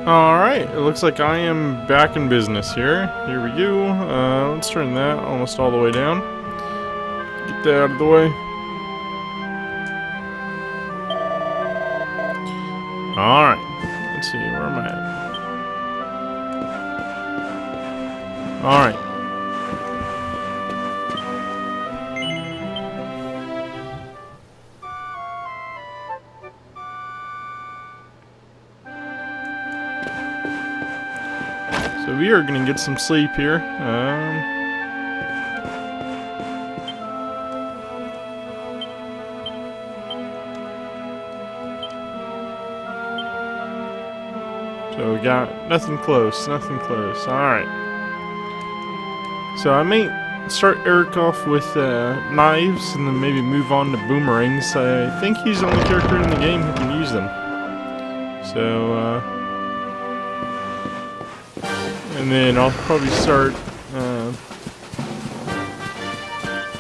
Alright, it looks like I am back in business here. Here we go. Let's turn that almost all the way down. Get that out of the way. Alright, let's see where I'm at. Alright. So we are going to get some sleep here. So we got nothing close, nothing close. Alright. So I may start Eric off with knives and then maybe move on to boomerangs. I think he's the only character in the game who can use them. So, and then I'll probably start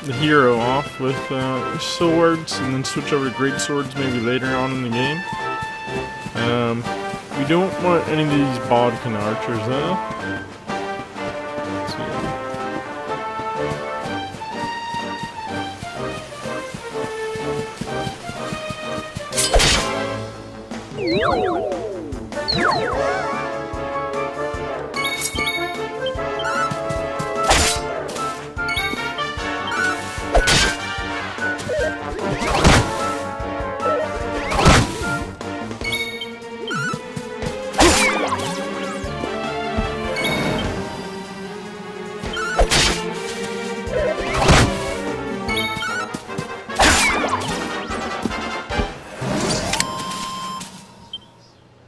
the hero off with swords, and then switch over to great swords maybe later on in the game. We don't want any of these bodkin archers though. Let's see.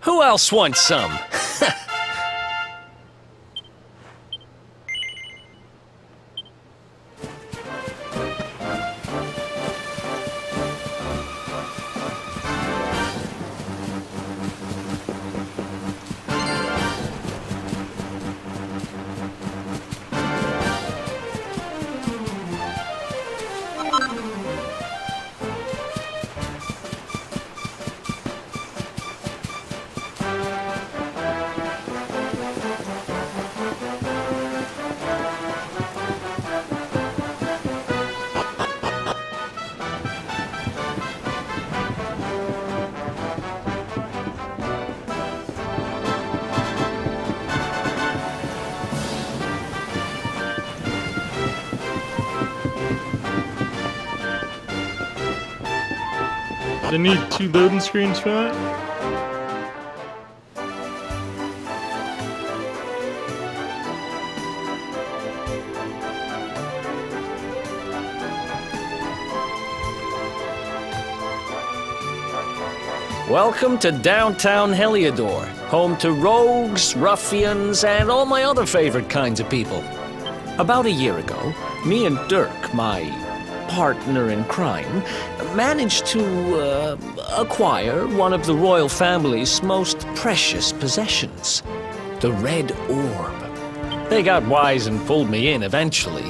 Who else wants some? I need 2 loading screens for that? Welcome to downtown Heliodor, home to rogues, ruffians, and all my other favorite kinds of people. About a year ago, me and Dirk, my partner in crime, managed to acquire one of the royal family's most precious possessions, the Red Orb. They got wise and pulled me in eventually,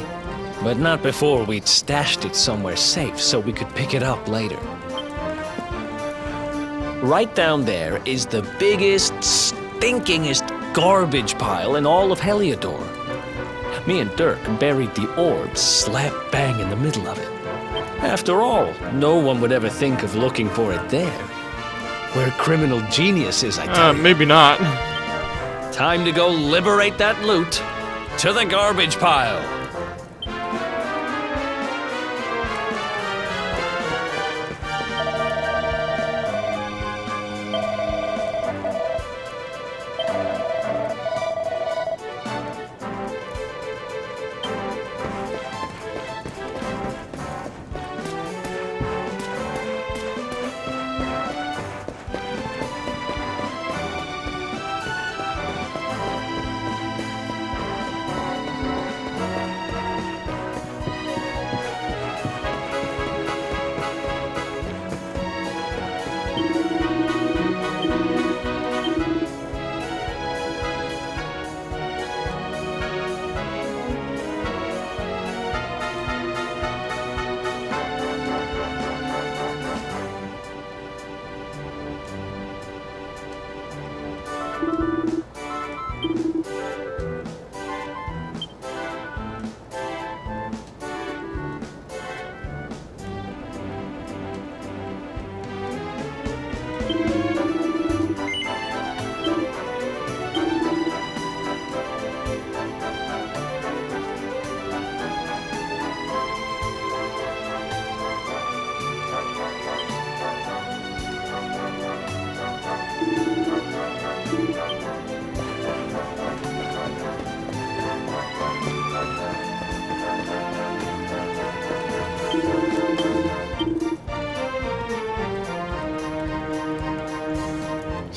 but not before we'd stashed it somewhere safe so we could pick it up later. Right down there is the biggest, stinkingest garbage pile in all of Heliodor. Me and Dirk buried the orb slap bang in the middle of it. After all, no one would ever think of looking for it there. We're criminal geniuses, I tell you. Maybe not. Time to go liberate that loot to the garbage pile.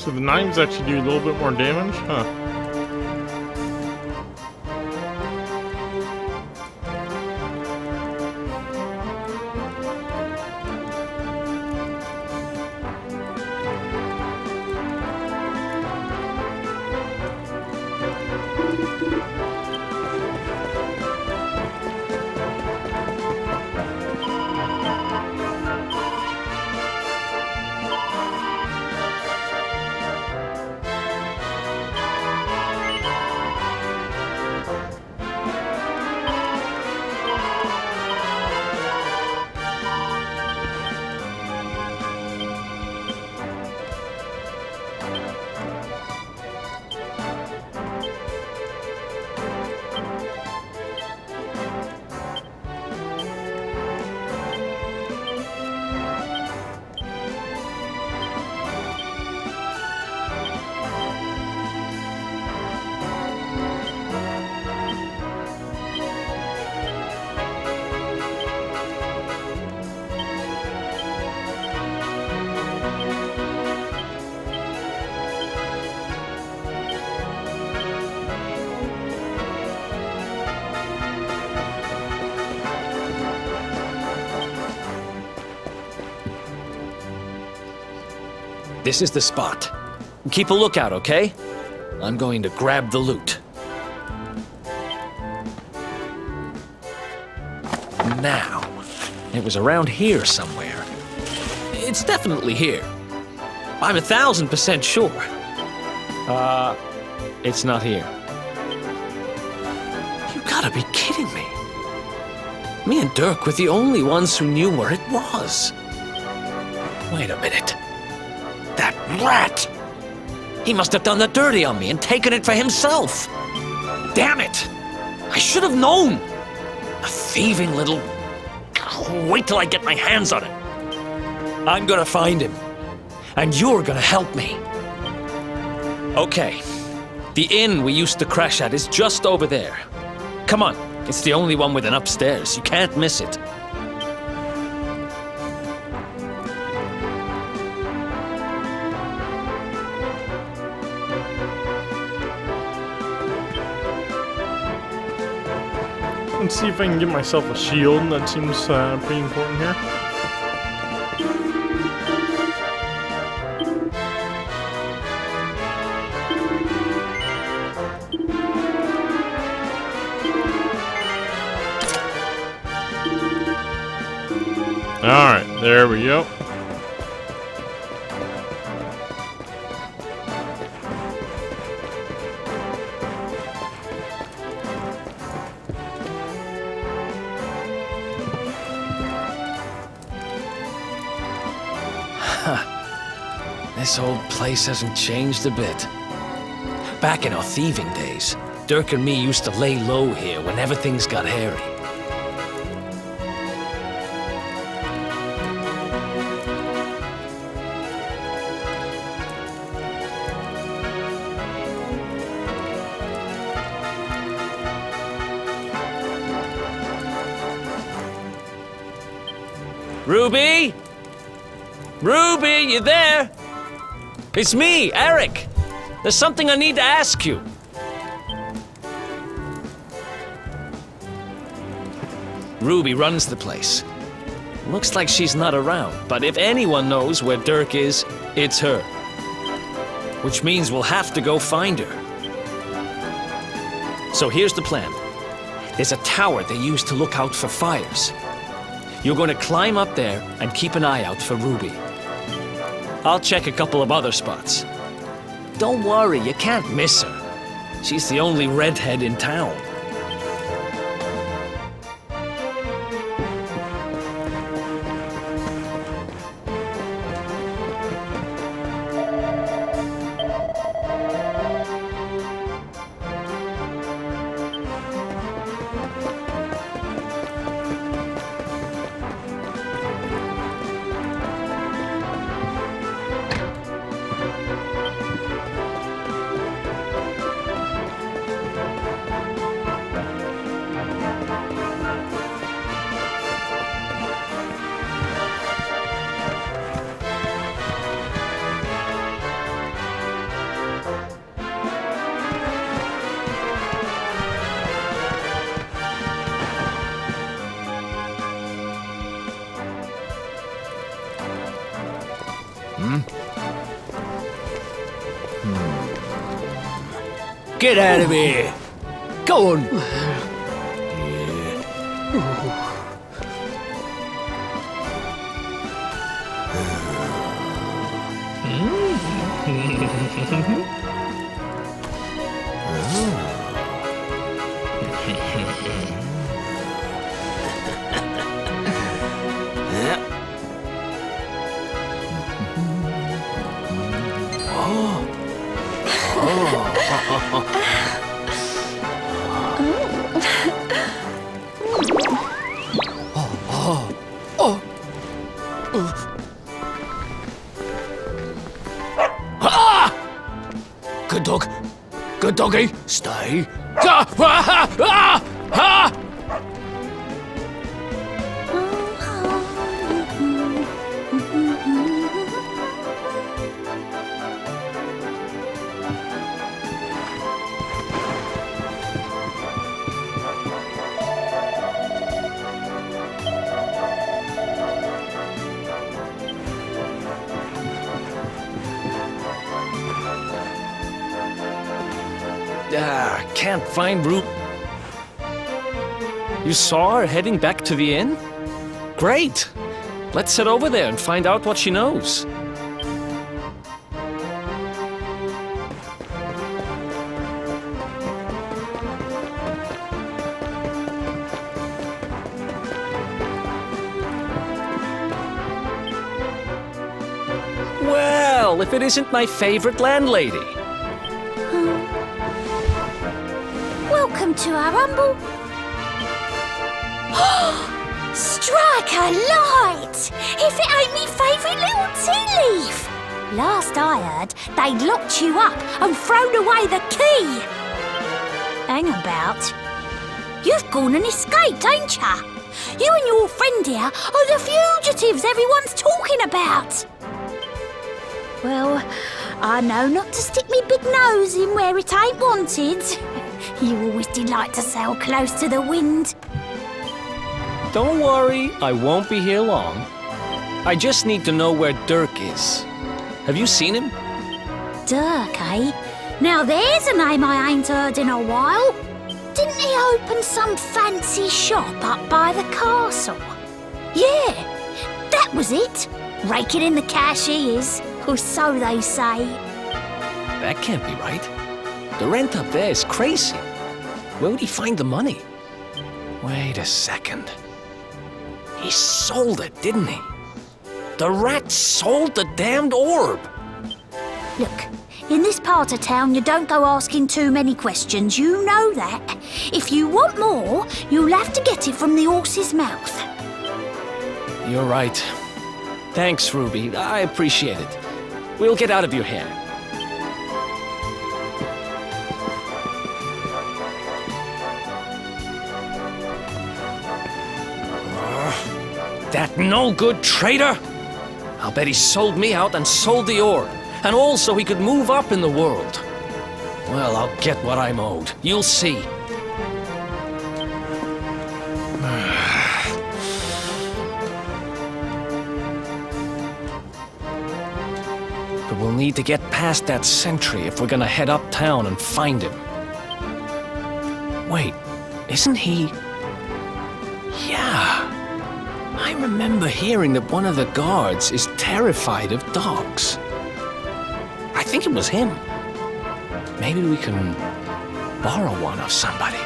So the knives actually do a little bit more damage, huh? This is the spot. Keep a lookout, okay? I'm going to grab the loot. Now, it was around here somewhere. It's definitely here. I'm 1,000% sure. It's not here. You gotta be kidding me. Me and Dirk were the only ones who knew where it was. Wait a minute. That rat! He must have done the dirty on me and taken it for himself. Damn it! I should have known! A thieving little... Wait till I get my hands on him. I'm gonna find him. And you're gonna help me. Okay. The inn we used to crash at is just over there. Come on. It's the only one with an upstairs. You can't miss it. Let's see if I can get myself a shield. That seems pretty important here. Alright, there we go. This old place hasn't changed a bit. Back in our thieving days, Dirk and me used to lay low here whenever things got hairy. Ruby? Ruby, you there? It's me, Eric. There's something I need to ask you. Ruby runs the place. Looks like she's not around, but if anyone knows where Dirk is, it's her. Which means we'll have to go find her. So here's the plan. There's a tower they use to look out for fires. You're going to climb up there and keep an eye out for Ruby. I'll check a couple of other spots. Don't worry, you can't miss her. She's the only redhead in town. Get out of here! Go on! Good dog. Good doggy. Stay. Can't find Ruby. You saw her heading back to the inn? Great! Let's head over there and find out what she knows. Well, if it isn't my favorite landlady. Welcome to our humble... Strike a light! If it ain't me favourite little tea leaf! Last I heard, they'd locked you up and thrown away the key! Hang about. You've gone and escaped, ain't ya? You and your friend here are the fugitives everyone's talking about! Well, I know not to stick me big nose in where it ain't wanted. You always did like to sail close to the wind. Don't worry, I won't be here long. I just need to know where Dirk is. Have you seen him? Dirk, eh? Now there's a name I ain't heard in a while. Didn't he open some fancy shop up by the castle? Yeah, that was it. Raking in the cash he is, or so they say. That can't be right. The rent up there is crazy. Where would he find the money? Wait a second. He sold it, didn't he? The rat sold the damned orb. Look, in this part of town you don't go asking too many questions, you know that. If you want more, you'll have to get it from the horse's mouth. You're right. Thanks, Ruby. I appreciate it. We'll get out of your hair. That no-good traitor! I'll bet he sold me out and sold the orb, and also he could move up in the world. Well, I'll get what I'm owed. You'll see. But we'll need to get past that sentry if we're gonna head uptown and find him. Wait, isn't he... Yeah. I remember hearing that one of the guards is terrified of dogs. I think it was him. Maybe we can borrow one of somebody.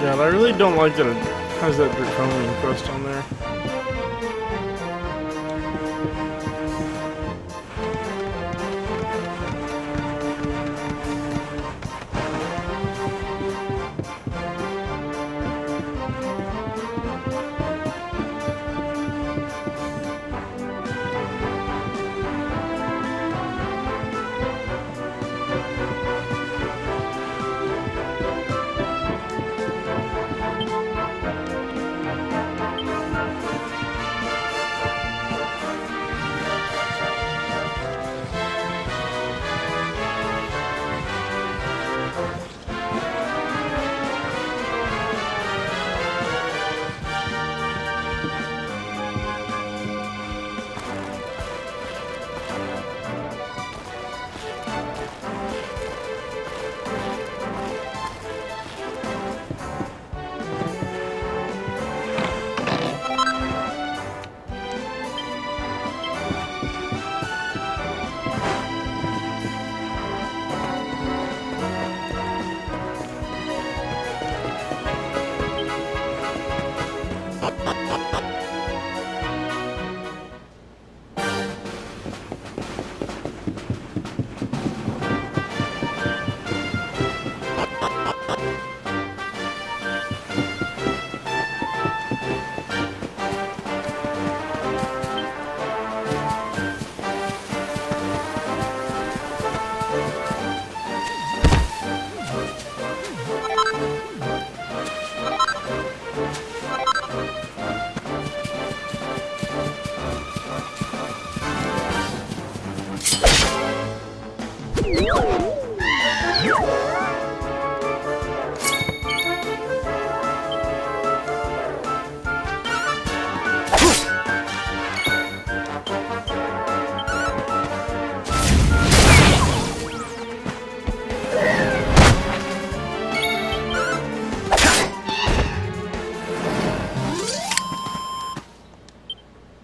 God, I really don't like that it has that draconian crust on there.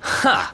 Ha!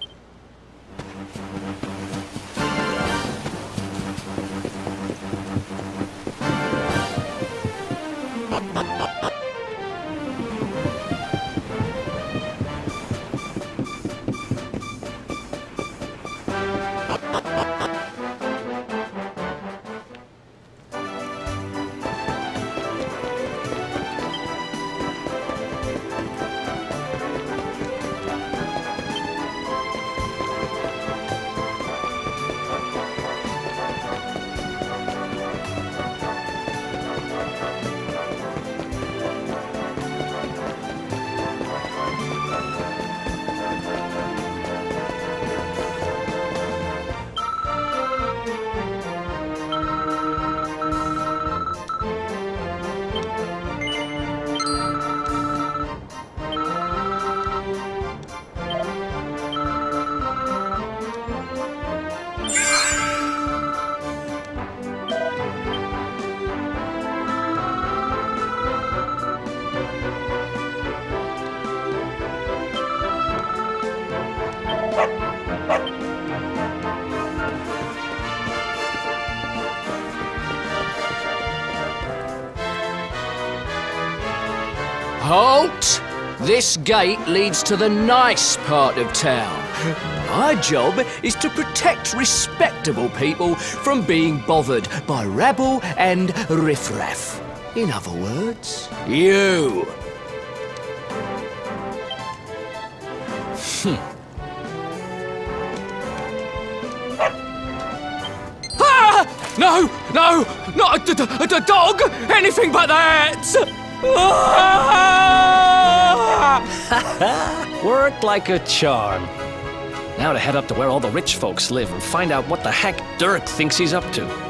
Halt! This gate leads to the nice part of town. My job is to protect respectable people from being bothered by rabble and riffraff. In other words, you. Ah! No! No! Not a dog! Anything but that! Worked like a charm. Now to head up to where all the rich folks live and find out what the heck Dirk thinks he's up to.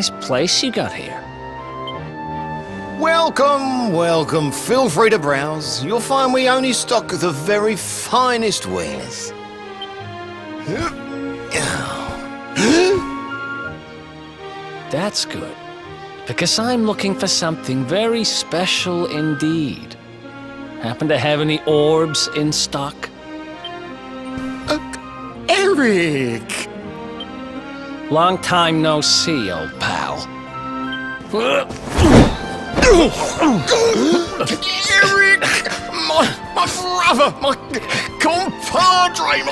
nice place you got here. Welcome, welcome. Feel free to browse. You'll find we only stock the very finest wares. That's good, because I'm looking for something very special indeed. Happen to have any orbs in stock? Eric! Long time no see, old pal. Eric! My brother, my compadre,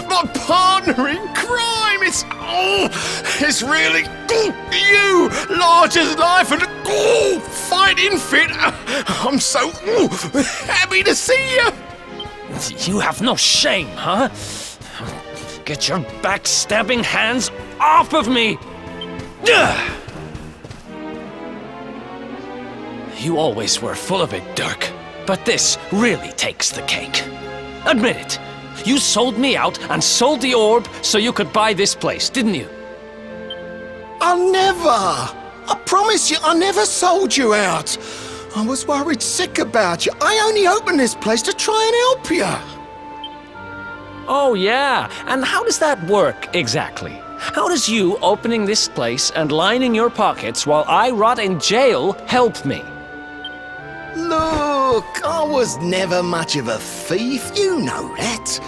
my partner in crime! It's really you, large as life and fighting fit. I'm so happy to see you. You have no shame, huh? Get your backstabbing hands off of me! You always were full of it, Dirk. But this really takes the cake. Admit it. You sold me out and sold the orb so you could buy this place, didn't you? I promise you, I never sold you out. I was worried sick about you. I only opened this place to try and help you. Oh, yeah. And how does that work exactly? How does you opening this place and lining your pockets while I rot in jail help me? Look, I was never much of a thief, you know that.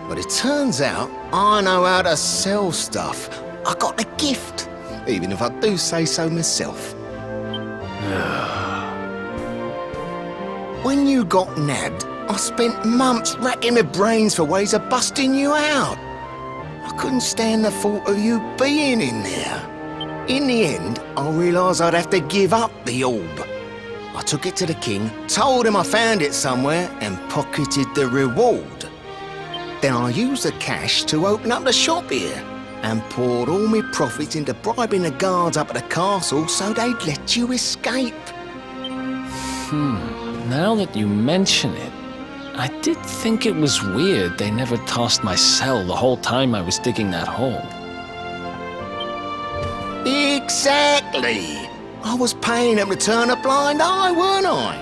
But it turns out I know how to sell stuff. I got a gift, even if I do say so myself. When you got nabbed, I spent months racking my brains for ways of busting you out. I couldn't stand the thought of you being in there. In the end, I realised I'd have to give up the orb. I took it to the king, told him I found it somewhere, and pocketed the reward. Then I used the cash to open up the shop here, and poured all my profits into bribing the guards up at the castle so they'd let you escape. Now that you mention it, I did think it was weird they never tossed my cell the whole time I was digging that hole. Exactly! I was paying them to turn a blind eye, weren't I?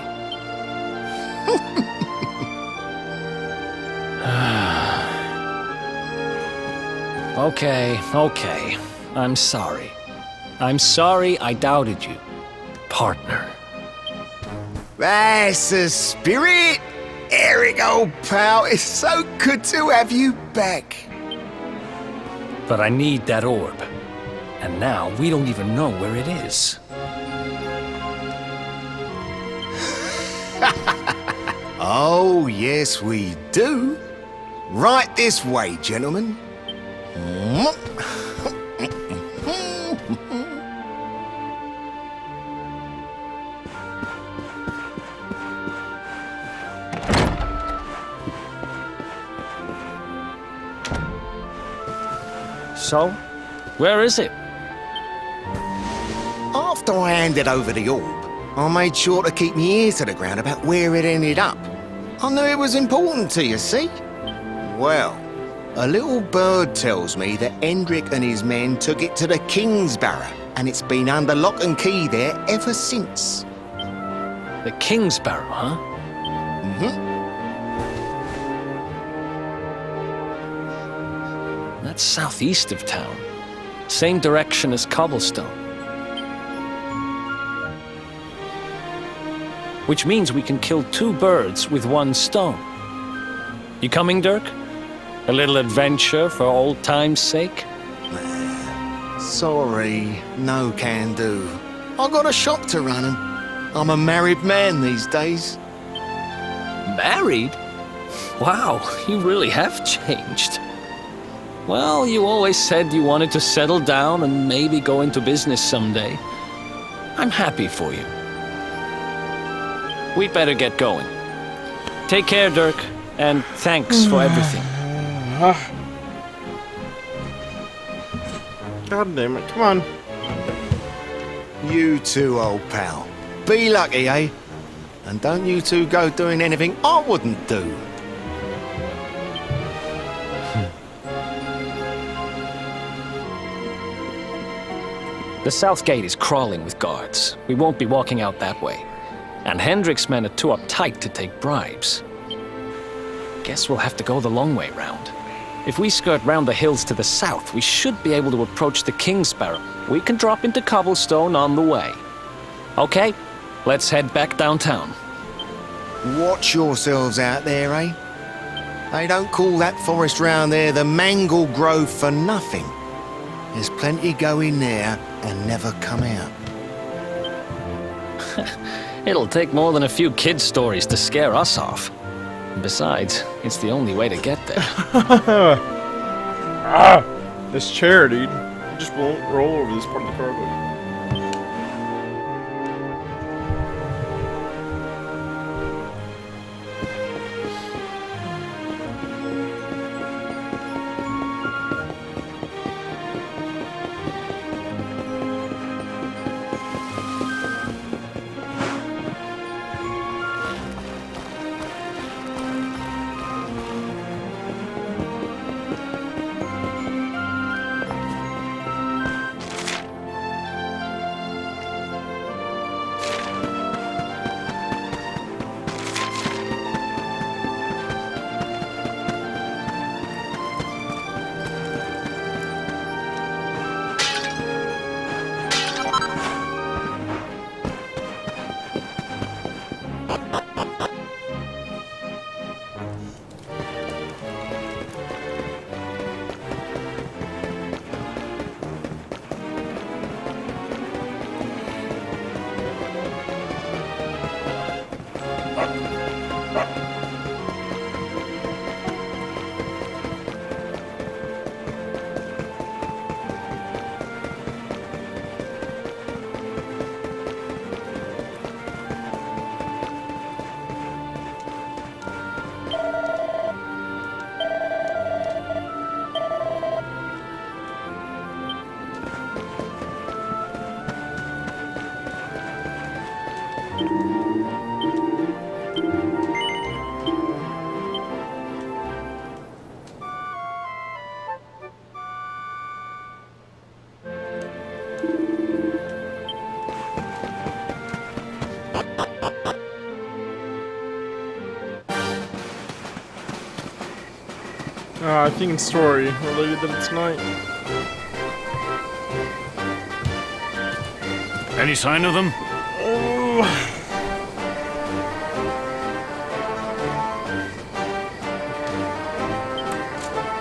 Okay. I'm sorry. I'm sorry I doubted you, partner. That's the spirit! Eric, old pal, it's so good to have you back. But I need that orb. And now we don't even know where it is. Oh, yes, we do. Right this way, gentlemen. So, where is it? After I handed over the orb, I made sure to keep my ears to the ground about where it ended up. I knew it was important to you, see? Well, a little bird tells me that Hendrik and his men took it to the Kingsbarrow, and it's been under lock and key there ever since. The Kingsbarrow, huh? That's southeast of town. Same direction as Cobblestone. Which means we can kill two birds with one stone. You coming, Dirk? A little adventure for old time's sake? Sorry, no can do. I got a shop to run and I'm a married man these days. Married? Wow, you really have changed. Well, you always said you wanted to settle down and maybe go into business someday. I'm happy for you. We'd better get going. Take care, Dirk, and thanks for everything. God damn it, come on. You too, old pal. Be lucky, eh? And don't you two go doing anything I wouldn't do. The south gate is crawling with guards. We won't be walking out that way. And Hendrik's men are too uptight to take bribes. Guess we'll have to go the long way round. If we skirt round the hills to the south, we should be able to approach the King Sparrow. We can drop into Cobblestone on the way. Okay, let's head back downtown. Watch yourselves out there, eh? They don't call that forest round there the Mangle Grove for nothing. There's plenty go in there and never come out. It'll take more than a few kids' stories to scare us off. Besides, it's the only way to get there. This chair, dude. It just won't roll over this part of the carpet. I think it's story related that it's night. Any sign of them? Oh.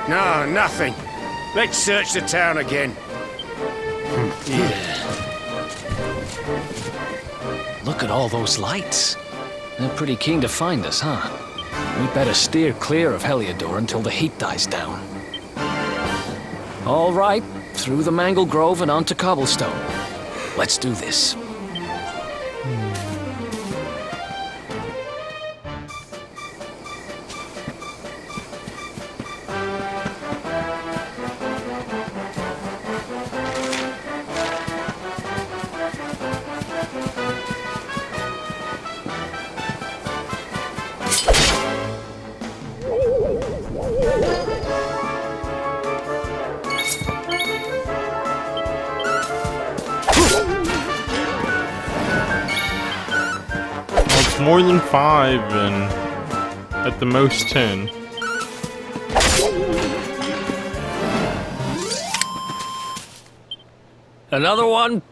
No, nothing. Let's search the town again. Look at all those lights. They're pretty keen to find us, huh? We better steer clear of Heliodor until the heat dies down. All right, through the Mangle Grove and onto Cobblestone. Let's do this. More than 5 and at the most 10. Another one?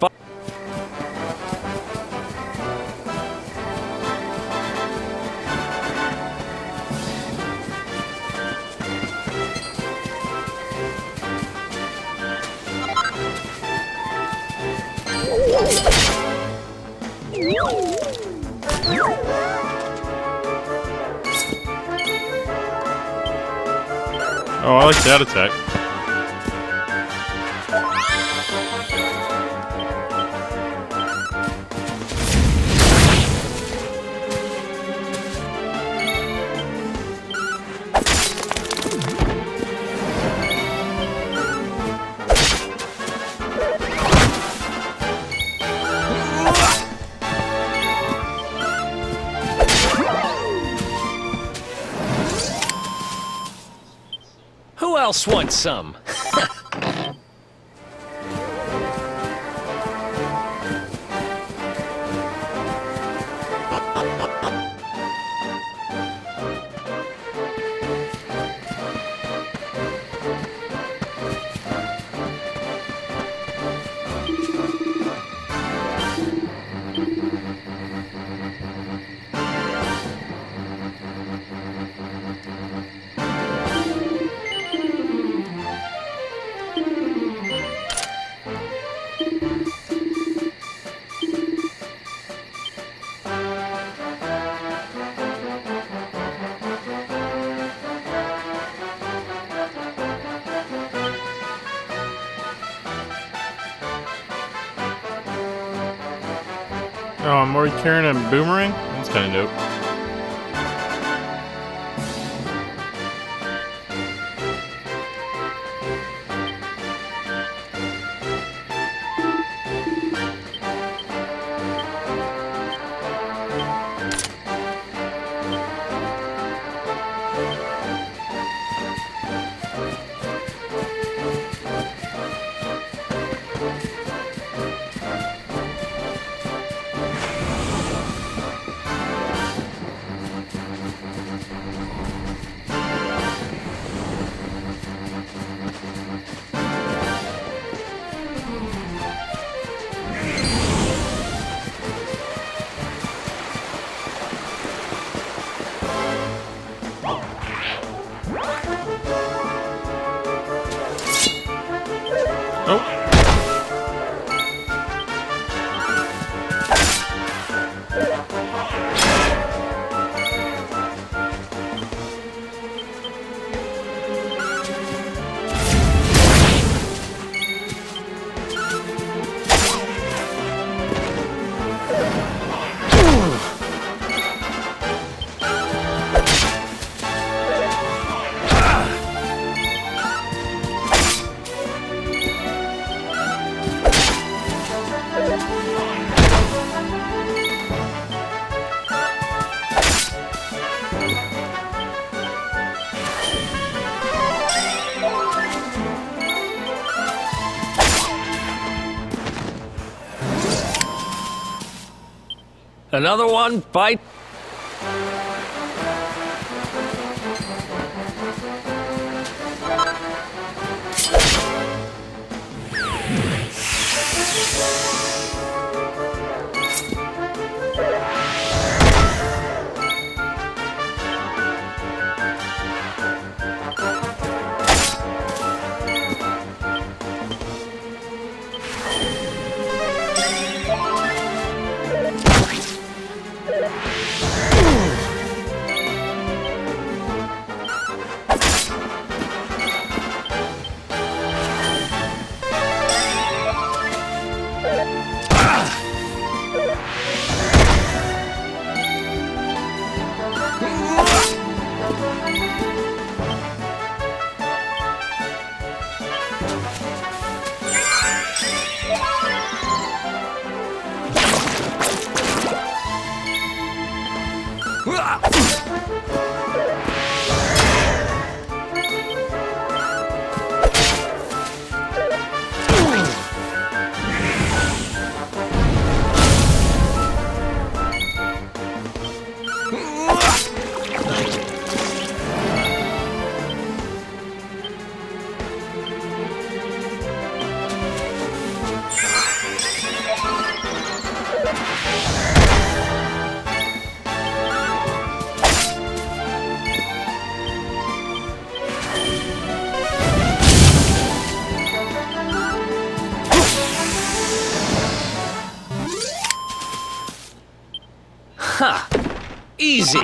Oh, I like that attack. Who else wants some? Oh, I'm already carrying a boomerang? That's kind of dope. Oh. Another one, bite. Ha! Easy!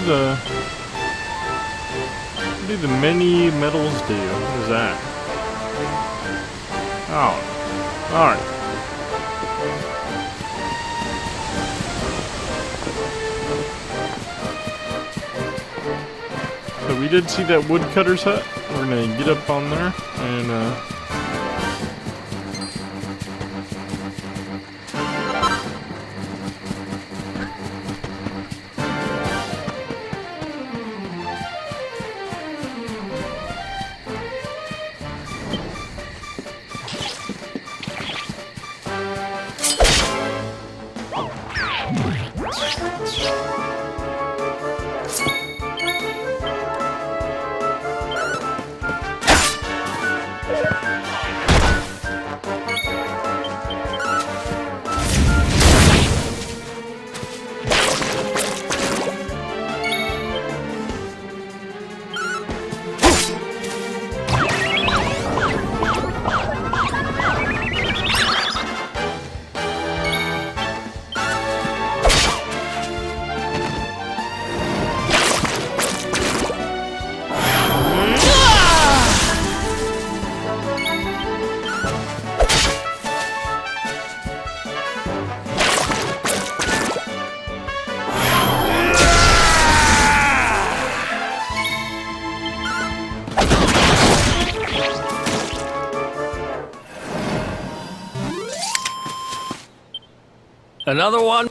do the many metals do? What is that? Oh. Alright. So we did see that woodcutter's hut. We're gonna get up on there and Another one?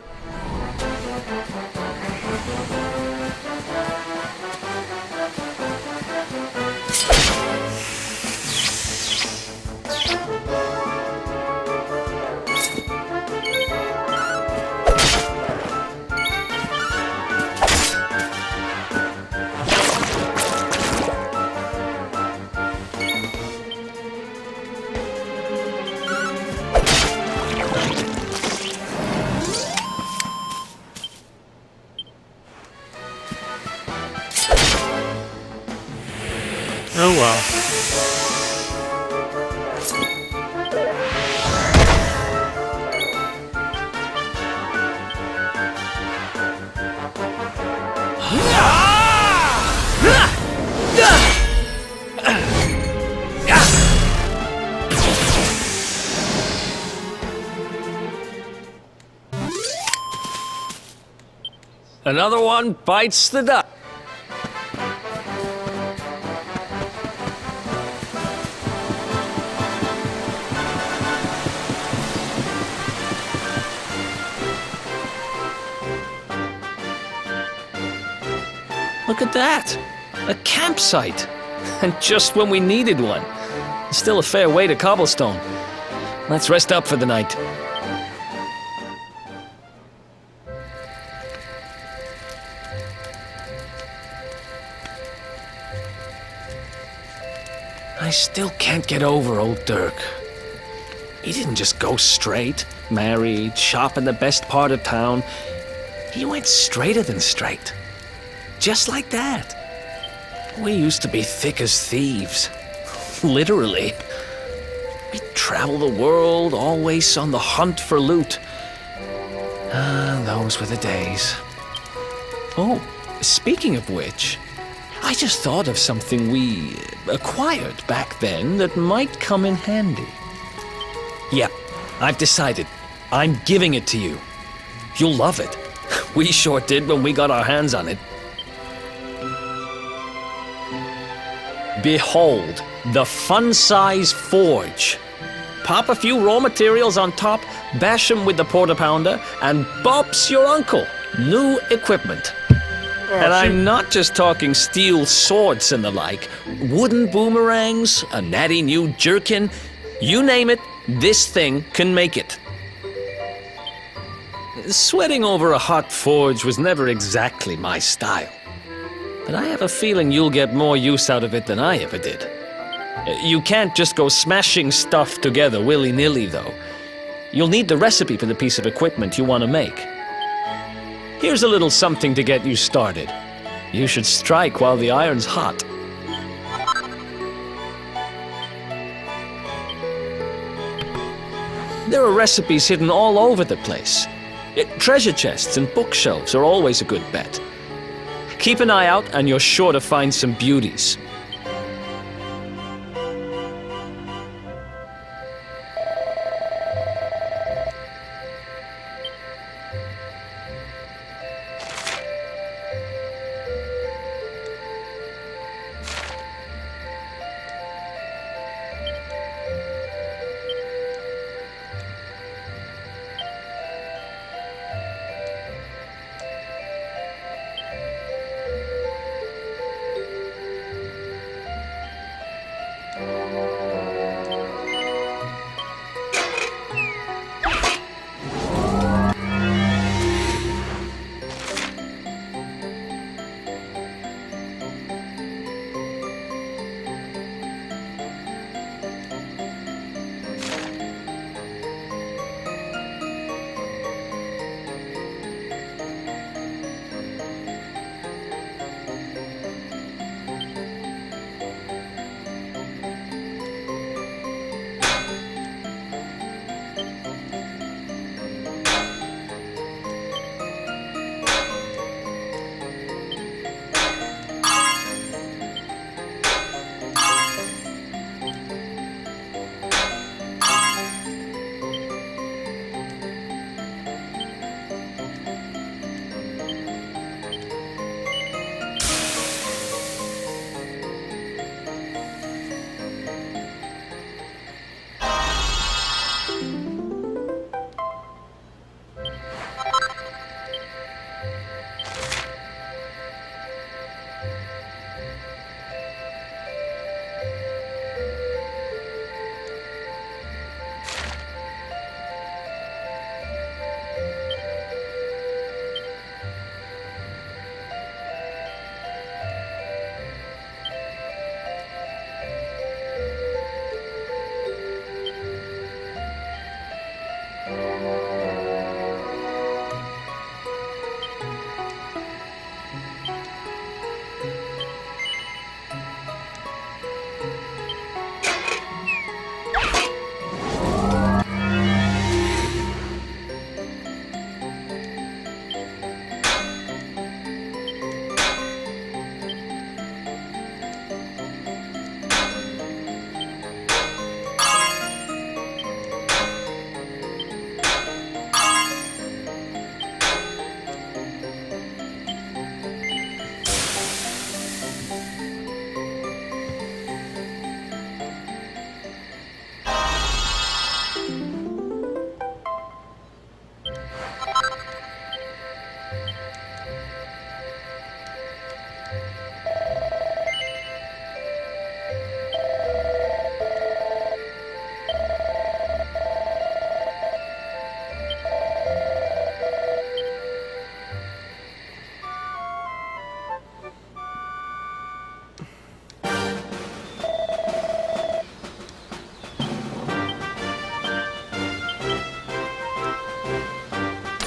oh well. Another one bites the dust. Look at that! A campsite! And just when we needed one. Still a fair way to cobblestone. Let's rest up for the night. I still can't get over old Dirk. He didn't just go straight, married, shop in the best part of town. He went straighter than straight. Just like that. We used to be thick as thieves. Literally. We'd travel the world, always on the hunt for loot. Those were the days. Oh, speaking of which, I just thought of something we acquired back then that might come in handy. Yep, I've decided. I'm giving it to you. You'll love it. We sure did when we got our hands on it. Behold, the fun-size forge. Pop a few raw materials on top, bash 'em with the porta pounder, and bop's your uncle. New equipment. And I'm not just talking steel swords and the like. Wooden boomerangs, a natty new jerkin. You name it, this thing can make it. Sweating over a hot forge was never exactly my style. But I have a feeling you'll get more use out of it than I ever did. You can't just go smashing stuff together willy-nilly, though. You'll need the recipe for the piece of equipment you want to make. Here's a little something to get you started. You should strike while the iron's hot. There are recipes hidden all over the place. Treasure chests and bookshelves are always a good bet. Keep an eye out and you're sure to find some beauties.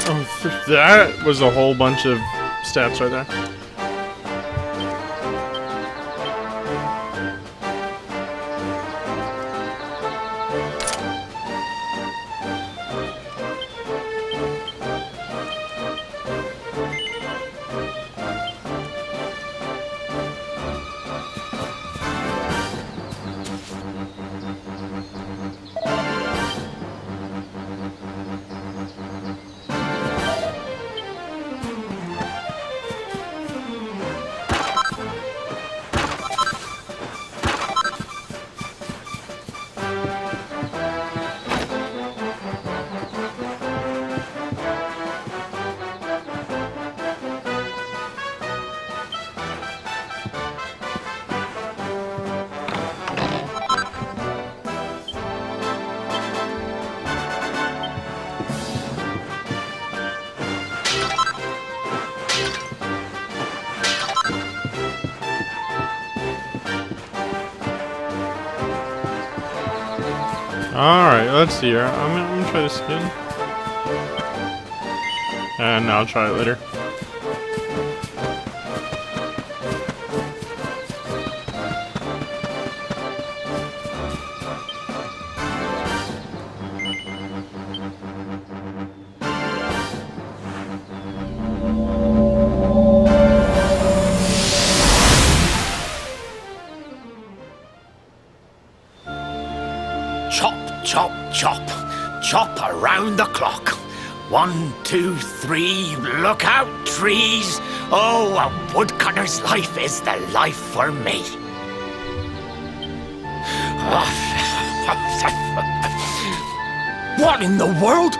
Oh, that was a whole bunch of stats right there. Alright, let's see here. I'm gonna try this again. And I'll try it later. chop, chop. Chop around the clock. 1, 2, 3, look out, trees. Oh, a woodcutter's life is the life for me. What in the world?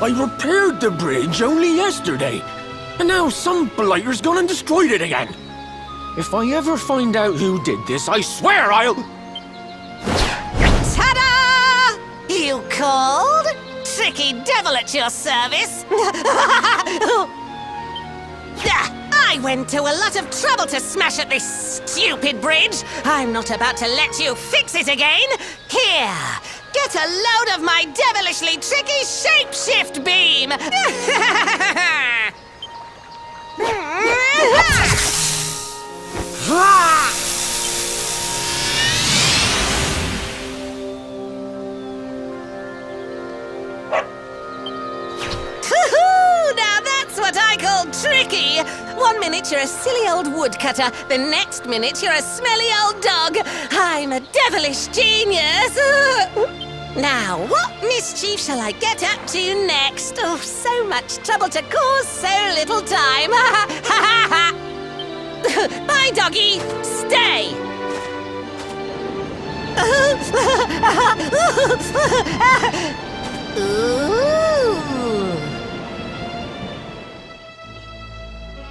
I repaired the bridge only yesterday, and now some blighter's gone and destroyed it again. If I ever find out who did this, I swear I'll... Ta-da! You called? Tricky devil at your service. I went to a lot of trouble to smash at this stupid bridge. I'm not about to let you fix it again. Here, get a load of my devilishly tricky shapeshift beam. Now that's what I call tricky. 1 minute you're a silly old woodcutter, the next minute you're a smelly old dog. I'm a devilish genius. Now, what mischief shall I get up to next? Oh, so much trouble to cause so little time. Bye, doggy. Stay. Ooh.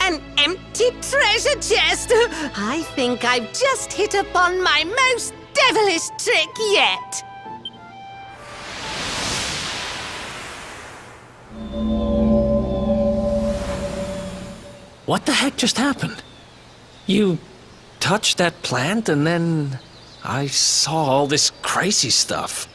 An empty treasure chest. I think I've just hit upon my most devilish trick yet. What the heck just happened? You touched that plant and then I saw all this crazy stuff.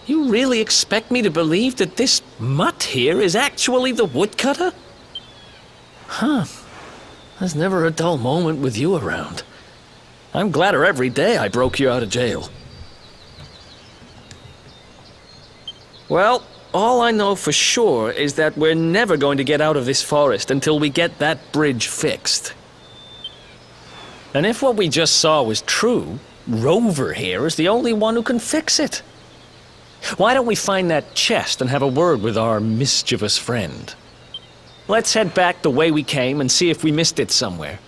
You really expect me to believe that this mutt here is actually the woodcutter? Huh. There's never a dull moment with you around. I'm gladder every day I broke you out of jail. Well, all I know for sure is that we're never going to get out of this forest until we get that bridge fixed. And if what we just saw was true, Rover here is the only one who can fix it. Why don't we find that chest and have a word with our mischievous friend? Let's head back the way we came and see if we missed it somewhere.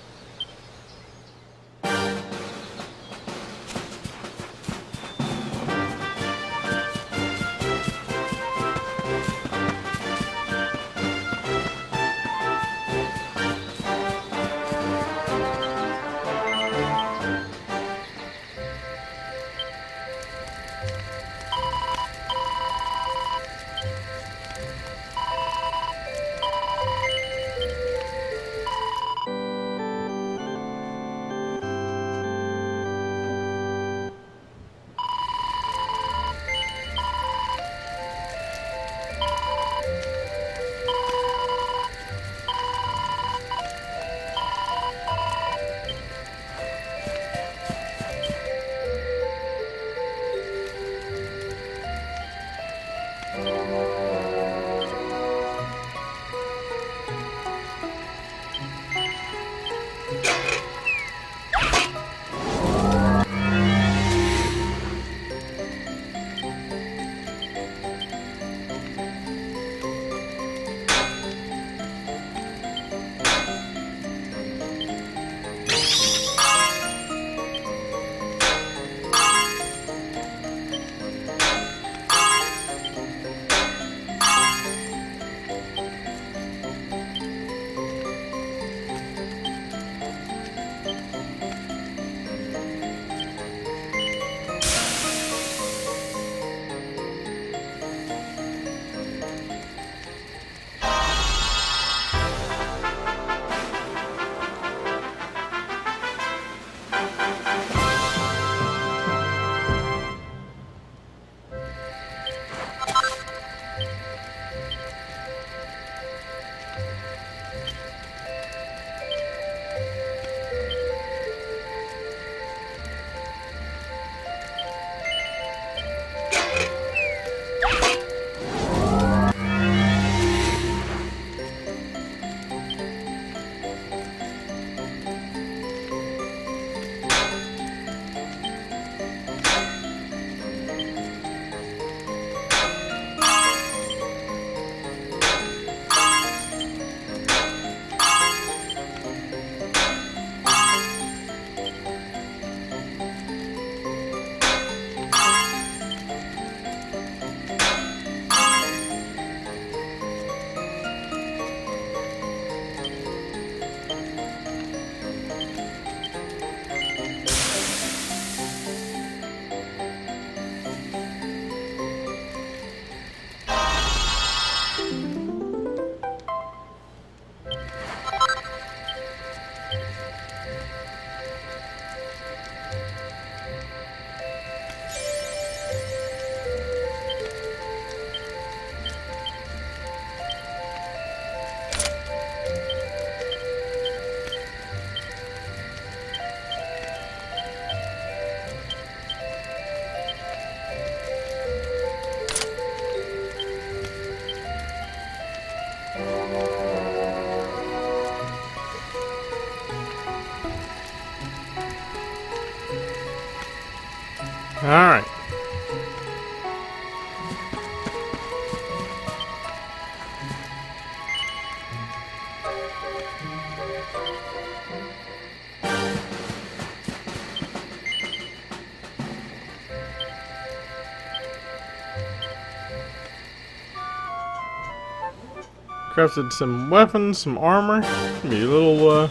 Crafted some weapons, some armor. Be a little,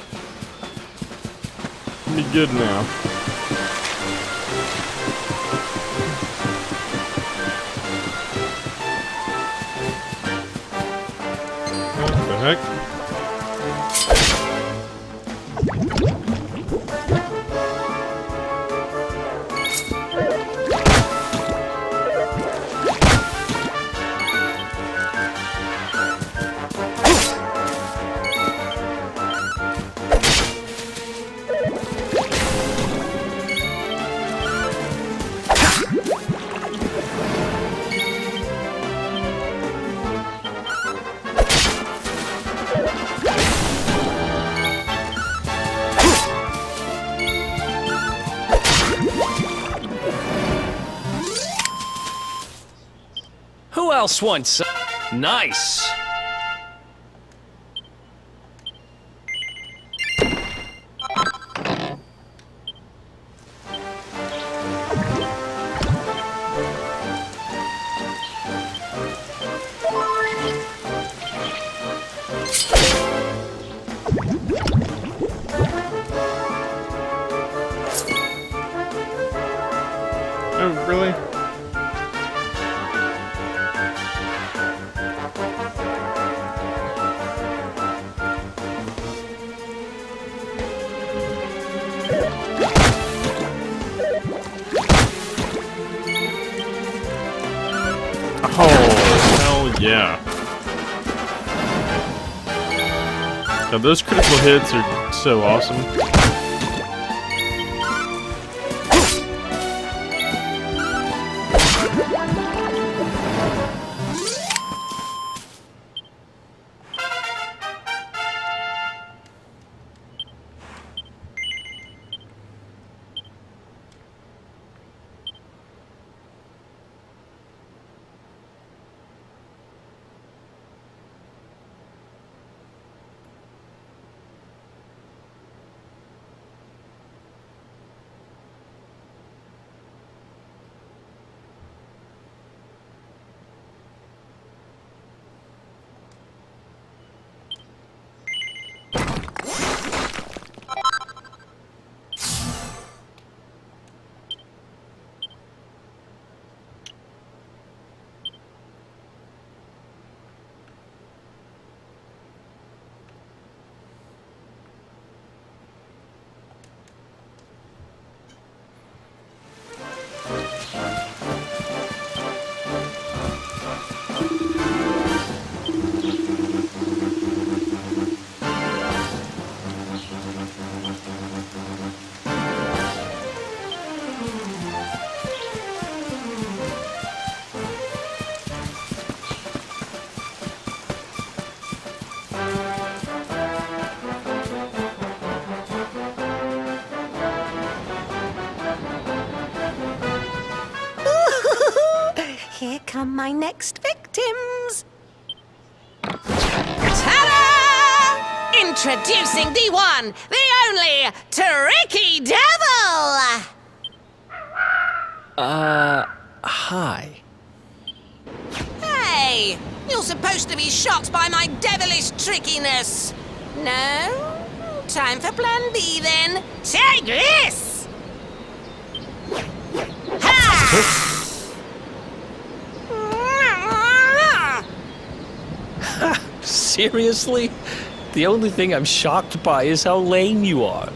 be good now. What the heck? Who else wants some? Nice. Oh, really? Oh, hell yeah. God, those critical hits are so awesome. Here come my next victims. Ta-da! Introducing the one, the only, Tricky Devil! Hi. Hey, you're supposed to be shocked by my devilish trickiness. No? Time for plan B then. Take this! Ha! Seriously? The only thing I'm shocked by is how lame you are.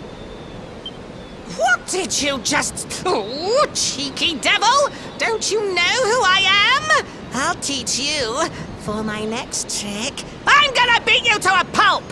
What did you just... Oh, cheeky devil! Don't you know who I am? I'll teach you. For my next trick, I'm gonna beat you to a pulp!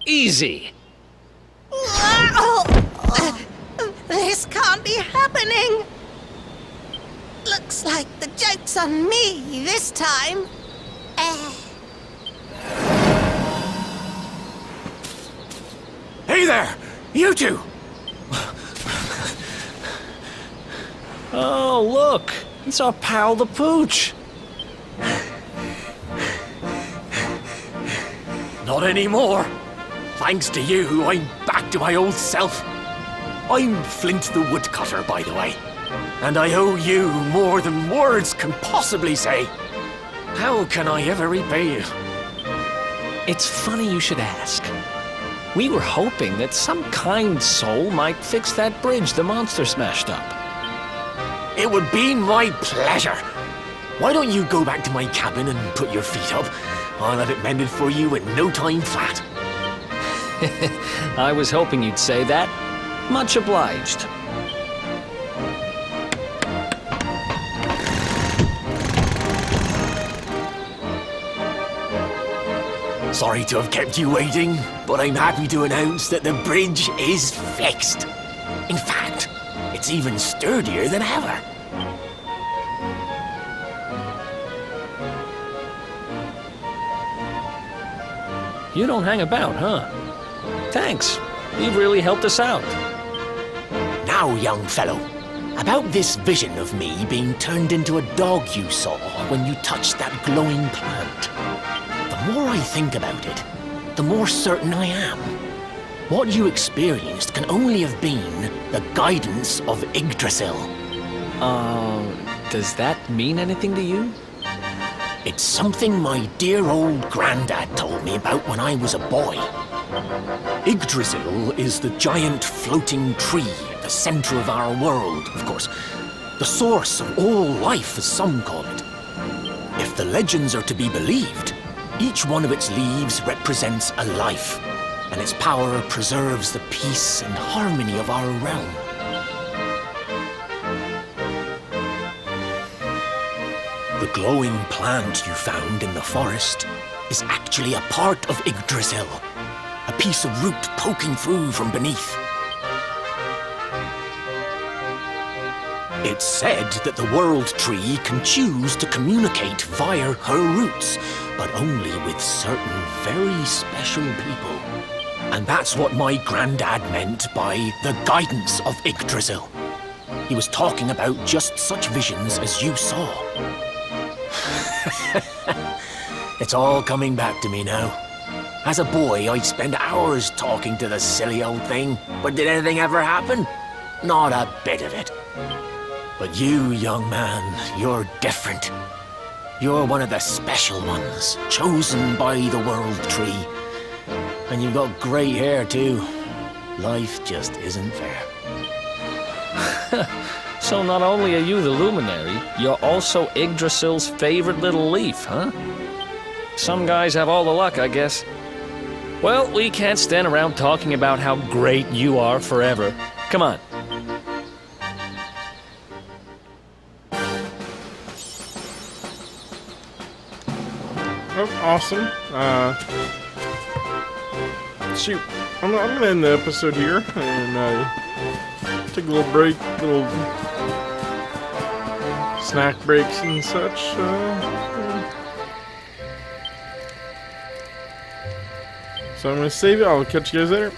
Easy. This can't be happening. Looks like the joke's on me this time. Hey there, you two! Oh, look. It's our pal the Pooch. Not anymore. Thanks to you, I'm back to my old self. I'm Flint the Woodcutter, by the way. And I owe you more than words can possibly say. How can I ever repay you? It's funny you should ask. We were hoping that some kind soul might fix that bridge the monster smashed up. It would be my pleasure. Why don't you go back to my cabin and put your feet up? I'll have it mended for you in no time flat. I was hoping you'd say that. Much obliged. Sorry to have kept you waiting, but I'm happy to announce that the bridge is fixed. In fact, it's even sturdier than ever. You don't hang about, huh? Thanks. You've really helped us out. Now, young fellow, about this vision of me being turned into a dog you saw when you touched that glowing plant. The more I think about it, the more certain I am. What you experienced can only have been the guidance of Yggdrasil. Does that mean anything to you? It's something my dear old granddad told me about when I was a boy. Yggdrasil is the giant floating tree at the center of our world, of course. The source of all life, as some call it. If the legends are to be believed, each one of its leaves represents a life, and its power preserves the peace and harmony of our realm. The glowing plant you found in the forest is actually a part of Yggdrasil, a piece of root poking through from beneath. It's said that the World Tree can choose to communicate via her roots, but only with certain very special people. And that's what my granddad meant by the guidance of Yggdrasil. He was talking about just such visions as you saw. It's all coming back to me now. As a boy, I'd spend hours talking to the silly old thing, but did anything ever happen? Not a bit of it. But you, young man, you're different. You're one of the special ones, chosen by the World Tree. And you've got great hair, too. Life just isn't fair. So not only are you the luminary, you're also Yggdrasil's favorite little leaf, huh? Some guys have all the luck, I guess. Well, we can't stand around talking about how great you are forever. Come on. Oh, awesome. Shoot. I'm gonna end the episode here and take a little break, little snack breaks and such. So I'm gonna save it. I'll catch you guys later.